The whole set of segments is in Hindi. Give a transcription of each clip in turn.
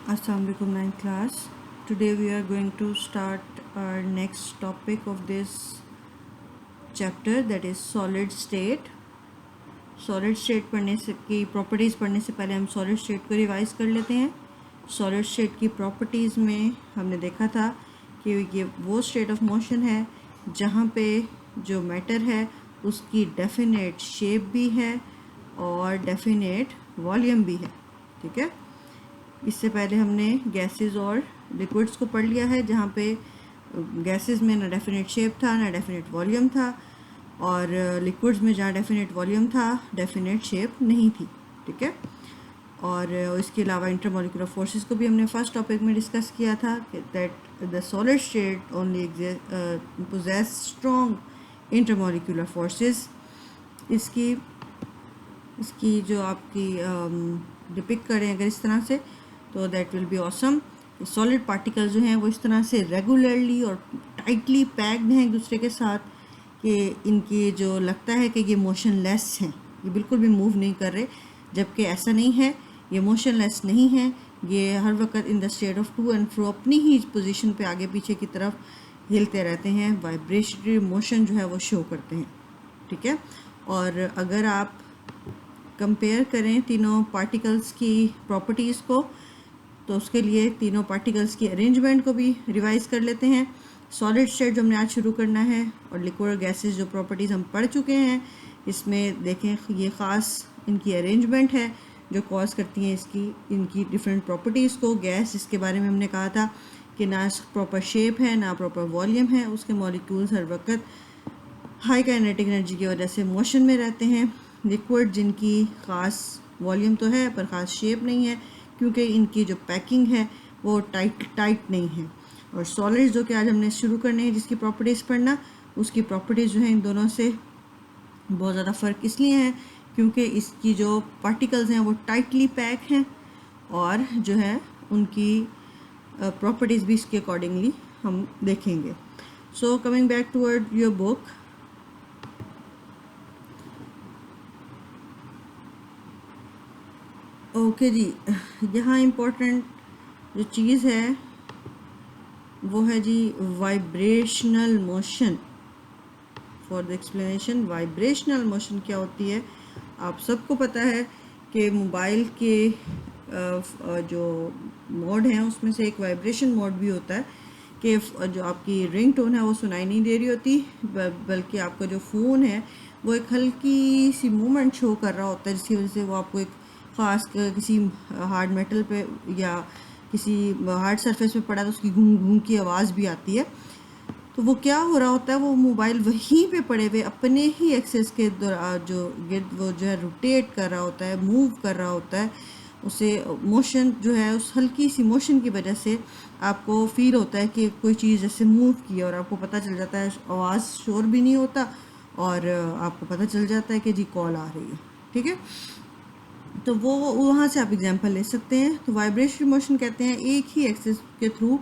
Assalamu alaikum, 9th class. Today we are going to start our next topic of this chapter, that is solid state. Solid state पढ़ने से की प्रॉपर्टीज़ पढ़ने से पहले हम सॉलिड स्टेट को रिवाइज कर लेते हैं। सॉलिड स्टेट की प्रॉपर्टीज़ में हमने देखा था कि ये वो स्टेट ऑफ मोशन है जहाँ पे जो मैटर है उसकी डेफिनेट शेप भी है और डेफिनेट वॉल्यूम भी है। ठीक है, इससे पहले हमने गैसेस और लिक्विड्स को पढ़ लिया है, जहाँ पे गैसेस में ना डेफिनेट शेप था ना डेफिनेट वॉल्यूम था, और लिक्विड्स में जहाँ डेफिनेट वॉल्यूम था डेफिनेट शेप नहीं थी। ठीक है, और इसके अलावा इंटरमोलिकुलर फोर्सेस को भी हमने फर्स्ट टॉपिक में डिस्कस किया था that the solid state only possess strong intermolecular forces. इसकी जो आपकी डिपिक्ट करें अगर इस तरह से, तो that will be awesome. Solid particle जो हैं वो इस तरह से रेगुलरली और टाइटली पैक्ड हैं एक दूसरे के साथ कि इनकी जो लगता है कि ये मोशनलेस हैं, ये बिल्कुल भी मूव नहीं कर रहे, जबकि ऐसा नहीं है। ये मोशनलेस नहीं है, ये हर वक्त in the state of to and fro अपनी ही पोजीशन पे आगे पीछे की तरफ हिलते रहते हैं, वाइब्रेटरी मोशन जो है वो शो करते हैं। ठीक है, और अगर आप कंपेयर करें तीनों पार्टिकल्स की प्रॉपर्टीज़ को, तो उसके लिए तीनों पार्टिकल्स की अरेंजमेंट को भी रिवाइज कर लेते हैं। सॉलिड स्टेट जो हमने आज शुरू करना है, और लिक्विड और गैसेस जो प्रॉपर्टीज़ हम पढ़ चुके हैं, इसमें देखें ये ख़ास इनकी अरेंजमेंट है जो कॉज करती हैं इनकी डिफरेंट प्रॉपर्टीज़ को। गैस, इसके बारे में हमने कहा था कि ना प्रॉपर शेप है ना प्रॉपर वॉल्यूम है, उसके मॉलिक्यूल्स हर वक्त हाई काइनेटिक एनर्जी की वजह से मोशन में रहते हैं। लिक्विड जिनकी ख़ास वॉल्यूम तो है पर ख़ास शेप नहीं है, क्योंकि इनकी जो पैकिंग है वो टाइट नहीं है। और सॉलिड्स जो कि आज हमने शुरू करने हैं जिसकी प्रॉपर्टीज़ पढ़ना, उसकी प्रॉपर्टीज़ जो है इन दोनों से बहुत ज़्यादा फ़र्क इसलिए है क्योंकि इसकी जो पार्टिकल्स हैं वो टाइटली पैक हैं, और जो है उनकी प्रॉपर्टीज़ भी इसके अकॉर्डिंगली हम देखेंगे। So coming back toward your book, okay जी, यहाँ इम्पोर्टेंट जो चीज़ है वो है जी vibrational motion. For the explanation, vibrational motion क्या होती है, आप सबको पता है कि मोबाइल के जो मोड हैं उसमें से एक वाइब्रेशन मोड भी होता है कि जो आपकी रिंग टोन है वो सुनाई नहीं दे रही होती, बल्कि आपका जो फ़ोन है वो एक हल्की सी मूवमेंट शो कर रहा होता है, जिसकी वजह से वो आपको एक ख़ास किसी हार्ड मेटल पे या किसी हार्ड सरफेस पे पड़ा तो उसकी घूम घूम की आवाज़ भी आती है। तो वो क्या हो रहा होता है, वो मोबाइल वहीं पे पड़े हुए अपने ही एक्सेस के दौरान जो वो जो है रोटेट कर रहा होता है, मूव कर रहा होता है, उसे मोशन जो है उस हल्की सी मोशन की वजह से आपको फील होता है कि कोई चीज़ जैसे मूव की, और आपको पता चल जाता है, आवाज़ शोर भी नहीं होता और आपको पता चल जाता है कि जी कॉल आ रही है। ठीक है, तो वो वहाँ से आप एग्जांपल ले सकते हैं। तो वाइब्रेशनल मोशन कहते हैं एक ही एक्सिस के through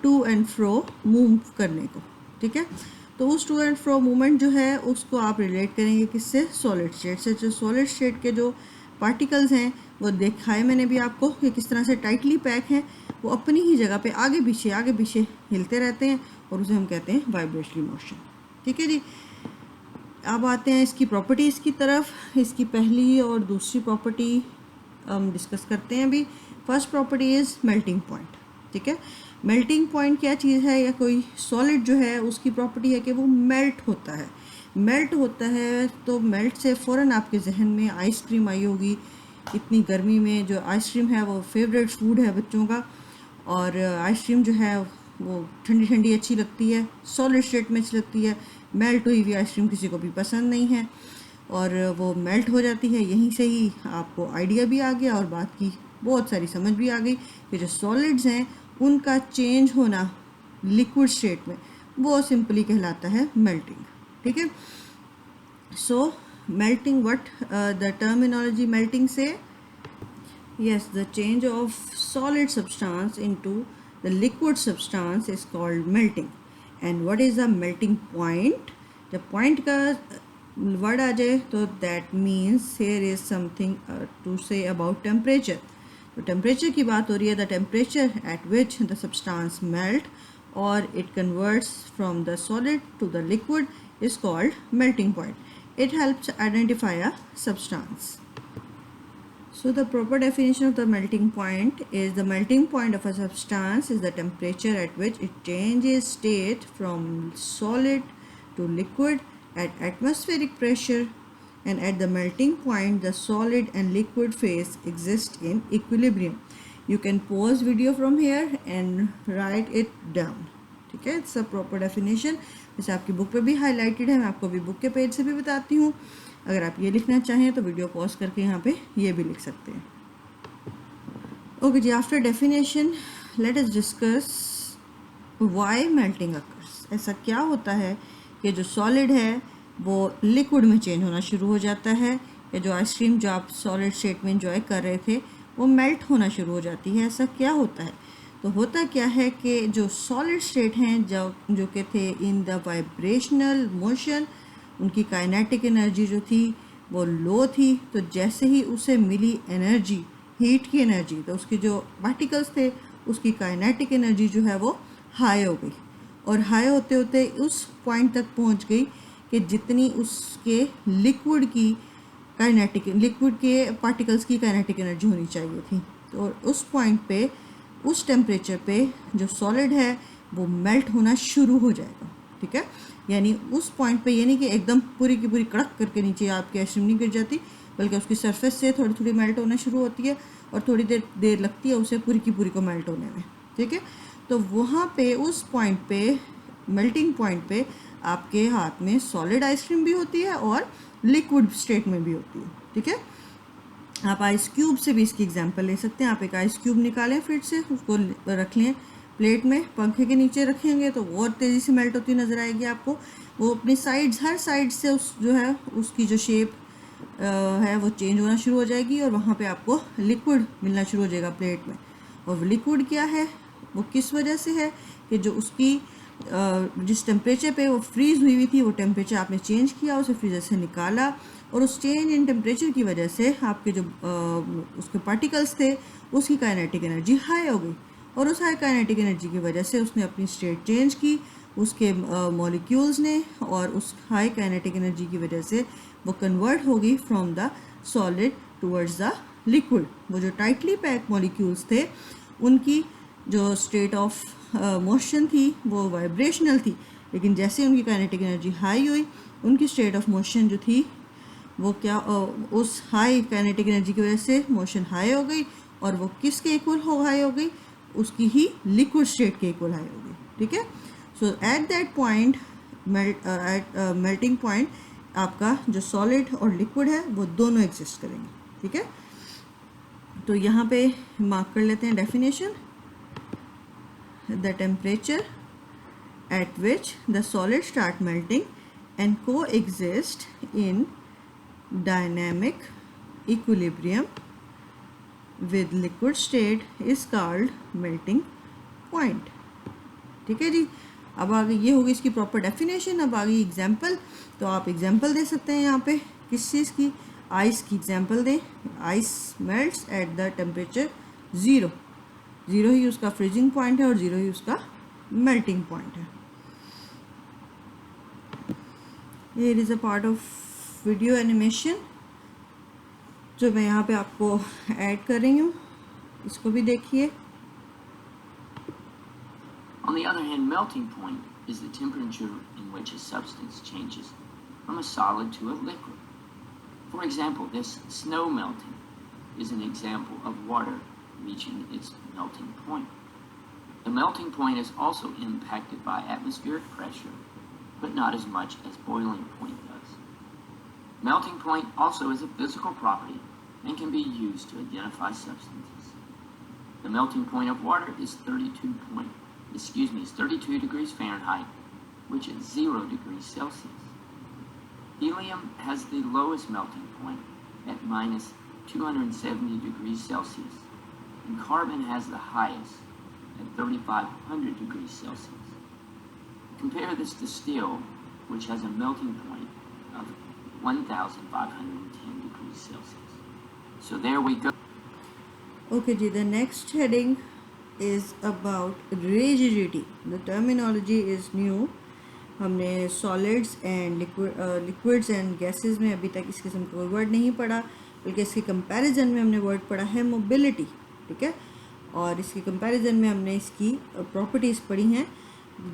to and fro move करने को। ठीक है, तो उस टू एंड फ्रो मूवमेंट जो है उसको आप रिलेट करेंगे किससे, सॉलिड स्टेट से। जो सॉलिड स्टेट के जो पार्टिकल्स हैं वो दिखाए मैंने भी आपको कि किस तरह से टाइटली पैक हैं, वो अपनी ही जगह पे आगे पीछे हिलते रहते हैं, और उसे हम कहते हैं वाइब्रेशनल मोशन। ठीक है जी, अब आते हैं इसकी प्रॉपर्टीज़ की तरफ। इसकी पहली और दूसरी प्रॉपर्टी हम डिस्कस करते हैं अभी। First property is melting point. ठीक है, मेल्टिंग पॉइंट क्या चीज़ है, या कोई सॉलिड जो है उसकी प्रॉपर्टी है कि वो मेल्ट होता है। मेल्ट होता है तो मेल्ट से फ़ौरन आपके जहन में आइसक्रीम आई होगी। इतनी गर्मी में जो आइसक्रीम है वो फेवरेट फूड है बच्चों का, और आइसक्रीम जो है वो ठंडी ठंडी अच्छी लगती है, सॉलिड स्टेट में अच्छी लगती है। मेल्ट हुई हुई आइसक्रीम किसी को भी पसंद नहीं है, और वो मेल्ट हो जाती है। यहीं से ही आपको आइडिया भी आ गया और बात की बहुत सारी समझ भी आ गई कि जो सॉलिड्स हैं उनका चेंज होना लिक्विड स्टेट में वो सिंपली कहलाता है मेल्टिंग। ठीक है, so melting, what the terminology melting से, yes, the change of solid substance into the liquid substance is called melting. And what is the melting point? जब point का word आ जाए तो that means here is something to say about temperature. तो टेम्परेचर की बात हो रही है, the temperature at which the substance melt और it converts from the solid to the liquid is called melting point. It helps identify a substance. So the proper definition of the melting point is the melting point of a substance is the temperature at which it changes state from solid to liquid at atmospheric pressure, and at the melting point the solid and liquid phase exist in equilibrium. You can pause video from here and write it down. ठीक है, इट्स अ प्रॉपर डेफिनेशन, जैसे आपकी बुक पे भी हाईलाइटेड है, मैं आपको भी बुक के पेज से भी बताती हूँ। अगर आप ये लिखना चाहें तो वीडियो पॉज करके यहाँ पे ये भी लिख सकते हैं। ओके जी, after definition let us discuss why melting occurs. ऐसा क्या होता है कि जो सॉलिड है वो लिक्विड में चेंज होना शुरू हो जाता है, या जो आइसक्रीम जो आप सॉलिड स्टेट में इंजॉय कर रहे थे वो मेल्ट होना शुरू हो जाती है। ऐसा क्या होता है? तो होता क्या है कि जो सॉलिड स्टेट हैं जो कि थे इन द वाइब्रेशनल मोशन, उनकी काइनेटिक एनर्जी जो थी वो लो थी। तो जैसे ही उसे मिली एनर्जी, हीट की एनर्जी, तो उसके जो पार्टिकल्स थे उसकी काइनेटिक एनर्जी जो है वो हाई हो गई, और हाई होते होते उस पॉइंट तक पहुंच गई कि जितनी उसके लिक्विड के पार्टिकल्स की काइनेटिक एनर्जी होनी चाहिए थी। तो उस पॉइंट पे, उस टेम्परेचर पे जो सॉलिड है वो मेल्ट होना शुरू हो जाएगा। ठीक है, यानी उस पॉइंट पे ये नहीं कि एकदम पूरी की पूरी कड़क करके नीचे आपकी आइसक्रीम नहीं गिर जाती, बल्कि उसकी सरफेस से थोड़ी थोड़ी मेल्ट होना शुरू होती है और थोड़ी देर लगती है उसे पूरी की पूरी को मेल्ट होने में। ठीक है, तो वहाँ पे उस पॉइंट पे, मेल्टिंग पॉइंट पे, आपके हाथ में सॉलिड आइसक्रीम भी होती है और लिक्विड स्टेट में भी होती है। ठीक है, आप आइस क्यूब से भी इसकी एग्जांपल ले सकते हैं। आप एक आइस क्यूब निकालें फ्रिज से, उसको रख लें प्लेट में, पंखे के नीचे रखेंगे तो वो तेज़ी से मेल्ट होती नज़र आएगी आपको। वो अपनी साइड्स, हर साइड से उस जो है उसकी जो शेप है वो चेंज होना शुरू हो जाएगी, और वहाँ पे आपको लिक्विड मिलना शुरू हो जाएगा प्लेट में। और वो लिक्विड क्या है, वो किस वजह से है कि जो उसकी जिस टेम्परेचर पे वो फ्रीज़ हुई थी वो टेम्परेचर आपने चेंज किया, उसे फ्रीजर से निकाला, और उस चेंज इन टेम्परेचर की वजह से आपके जो उसके पार्टिकल्स थे उसकी काइनेटिक एनर्जी हाई हो गई, और उस हाई काइनेटिक एनर्जी की वजह से उसने अपनी स्टेट चेंज की उसके मॉलिक्यूल्स ने, और उस हाई काइनेटिक एनर्जी की वजह से वो कन्वर्ट हो गई from the solid towards the liquid. वो जो टाइटली पैक मॉलिक्यूल्स थे उनकी जो स्टेट ऑफ मोशन थी वो वाइब्रेशनल थी, लेकिन जैसे उनकी काइनेटिक एनर्जी हाई हुई, उनकी स्टेट ऑफ मोशन जो थी वो क्या, उस हाई काइनेटिक एनर्जी की वजह से मोशन हाई हो गई, और वो किसके इक्वल हाई हो गई, उसकी ही लिक्विड स्टेट के इक्वल हाई हो गई। ठीक है, so at that point, melting point, आपका जो सॉलिड और लिक्विड है वो दोनों एग्जिस्ट करेंगे। ठीक है, तो यहाँ पे मार्क कर लेते हैं definition. The temperature at which the solid start melting and coexist in dynamic equilibrium with liquid state is called melting point। ठीक है जी, अब आगे ये होगी इसकी प्रॉपर डेफिनेशन। अब आगे एग्जांपल, तो आप एग्जांपल दे सकते हैं यहाँ पे किस चीज़ की, आइस की एग्जांपल दें। Ice melts at the temperature 0 ही उसका फ्रीजिंग पॉइंट है और 0 ही उसका मेल्टिंग पॉइंट है। Here is a part of video animation जो मैं यहाँ पे आपको ऐड कर रही हूँ, इसको भी देखिए। On the other hand, melting point is the temperature in which a substance changes from a solid to a liquid. For example, this snow melting is an example of water reaching its melting point. The melting point is also impacted by atmospheric pressure, but not as much as boiling point does. Melting point also is a physical property and can be used to identify substances. The melting point of water is 32 degrees Fahrenheit, which is 0 degrees Celsius. Helium has the lowest melting point at minus 270 degrees Celsius, and carbon has the highest at 3,500 degrees Celsius. Compare this to steel, which has a melting point of 1,510 degrees Celsius. So there we go. Okay जी, the next heading is about rigidity. The terminology is new. हमने solids and liquids and gases में अभी तक इस किस्म का कोई वर्ड नहीं पढ़ा, बल्कि इसके कंपैरिजन में हमने वर्ड पढ़ा है मोबिलिटी. ठीक है, और इसके कंपैरिजन में हमने इसकी प्रॉपर्टीज़ पढ़ी हैं.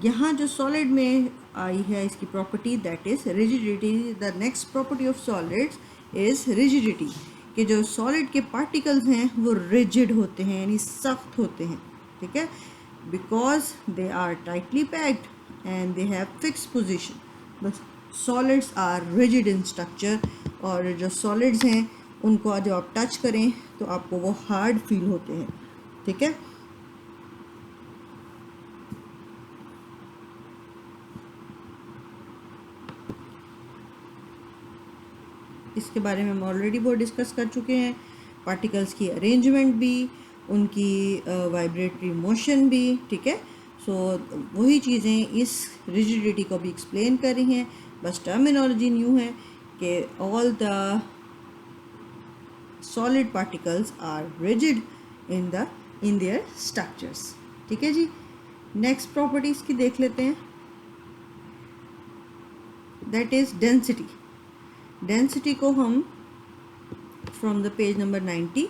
यहाँ जो सॉलिड में आई है इसकी property, that is rigidity. The next property of solids is rigidity, कि जो सॉलिड के पार्टिकल्स हैं वो रिजिड होते हैं, यानी सख्त होते हैं. ठीक है, because they are tightly packed and they have fixed position. बस solids are rigid in structure, और जो solids हैं उनको जब आप टच करें तो आपको वो हार्ड फील होते हैं. ठीक है, इसके बारे में हम ऑलरेडी बहुत डिस्कस कर चुके हैं. पार्टिकल्स की अरेंजमेंट भी, उनकी वाइब्रेटरी मोशन भी. ठीक है, सो वही चीज़ें इस रिजिडिटी को भी एक्सप्लेन कर रही हैं. बस टर्मिनोलॉजी न्यू है कि all the solid particles are rigid in their structures. ठीक है जी, नेक्स्ट प्रॉपर्टीज़ की देख लेते हैं. That is density. डेंसिटी को हम from the page number 90,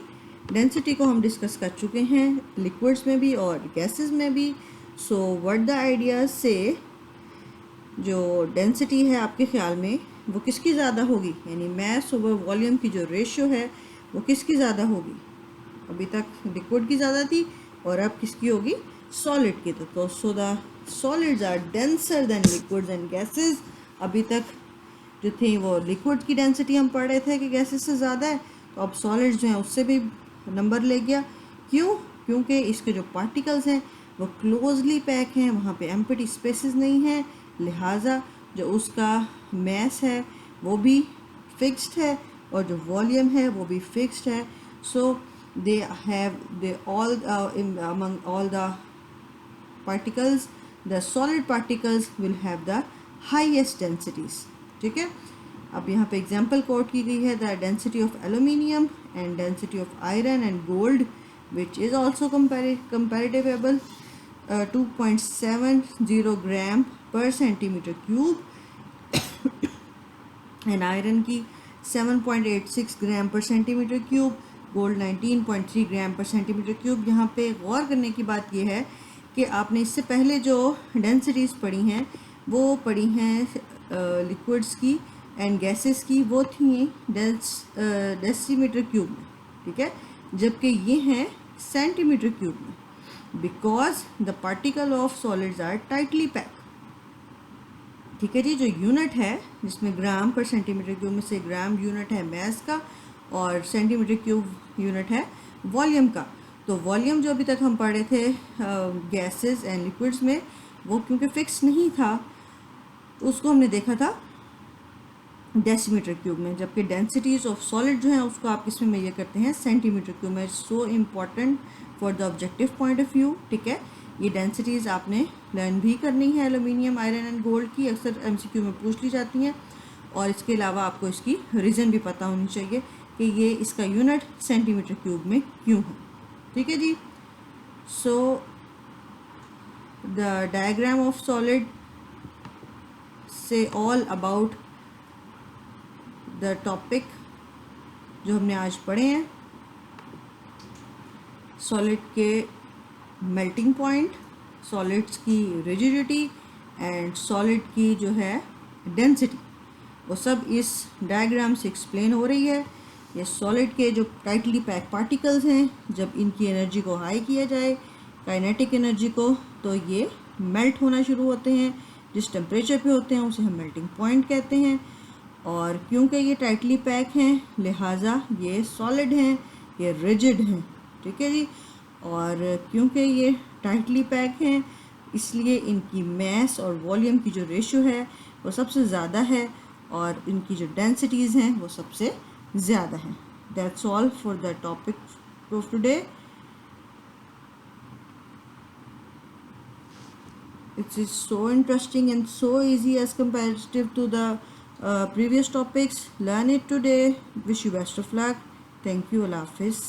density को हम डिस्कस कर चुके हैं लिक्विड्स में भी और गैसेस में भी. सो व्हाट द आइडियाज से, जो डेंसिटी है आपके ख्याल में वो किसकी ज़्यादा होगी, यानी मैस ओवर वॉल्यूम की जो रेशियो है वो किसकी ज़्यादा होगी. अभी तक लिक्विड की ज़्यादा थी और अब किसकी होगी, सॉलिड की. तो so the solids are denser than liquids and gases. अभी तक जो थी वो लिक्विड की डेंसिटी हम पढ़ रहे थे कि गैसेस से ज़्यादा है, तो अब सॉलिड्स जो हैं उससे भी नंबर ले गया. क्यों? क्योंकि इसके जो पार्टिकल्स हैं वो क्लोजली पैक हैं, वहाँ पे एम्प्टी स्पेसेस नहीं हैं, लिहाजा जो उसका मैस है वो भी फिक्स्ड है और जो वॉल्यूम है वो भी फिक्स्ड है. So they all among all the particles, the solid particles will have the highest densities. ठीक है, अब यहाँ पे एग्जाम्पल कोट की गई है, the density of aluminium and density of iron and gold which is also comparable. 2.70 gram per centimetre cube and iron की 7.86 ग्राम पर सेंटीमीटर क्यूब, गोल्ड 19.3 ग्राम पर सेंटीमीटर क्यूब. यहाँ पे गौर करने की बात यह है कि आपने इससे पहले जो डेंसिटीज़ पढ़ी हैं वो पढ़ी हैं लिक्विड्स की एंड गैसेस की, वो थी डेसीमीटर क्यूब में. ठीक है, जबकि ये हैं सेंटीमीटर क्यूब में, because the particle of solids are tightly pack. ठीक है जी, जो यूनिट है जिसमें ग्राम पर सेंटीमीटर क्यूब में से ग्राम यूनिट है मैस का और सेंटीमीटर क्यूब यूनिट है वॉल्यूम का. तो वॉल्यूम जो अभी तक हम पढ़े थे गैसेस एंड लिक्विड्स में, वो क्योंकि फिक्स नहीं था उसको हमने देखा था डेसीमीटर क्यूब में, जबकि डेंसिटीज़ ऑफ सॉलिड जो है उसको आप किस में मेजर करते हैं, सेंटीमीटर क्यूब में. So important for the objective point of view. ठीक है, ये डेंसिटीज़ आपने लर्न भी करनी है एल्यूमिनियम, आयरन एंड गोल्ड की, अक्सर एमसीक्यू में पूछ ली जाती हैं. और इसके अलावा आपको इसकी रीज़न भी पता होनी चाहिए कि ये इसका यूनिट सेंटीमीटर क्यूब में क्यों है. ठीक है जी, so the diagram of solid से ऑल अबाउट द टॉपिक जो हमने आज पढ़े हैं, सॉलिड के मेल्टिंग पॉइंट, सॉलिड्स की रिजिडिटी एंड सॉलिड की जो है डेंसिटी, वो सब इस डायग्राम से एक्सप्लेन हो रही है. ये सॉलिड के जो टाइटली पैक पार्टिकल्स हैं, जब इनकी एनर्जी को हाई किया जाए, काइनेटिक एनर्जी को, तो ये मेल्ट होना शुरू होते हैं. जिस टेम्परेचर पे होते हैं उसे हम मेल्टिंग पॉइंट कहते हैं. और क्योंकि ये टाइटली पैक हैं लिहाजा ये सॉलिड हैं, ये रिजिड हैं. ठीक है जी, और क्योंकि ये टाइटली पैक हैं इसलिए इनकी मैस और वॉल्यूम की जो रेशियो है वो सबसे ज़्यादा है और इनकी जो डेंसिटीज़ हैं वो सबसे ज़्यादा हैं. That's all for the topic of today. It is so interesting and so easy as comparative to the previous topics. Learn it today. Wish you best of luck. Thank you. Allah Hafiz.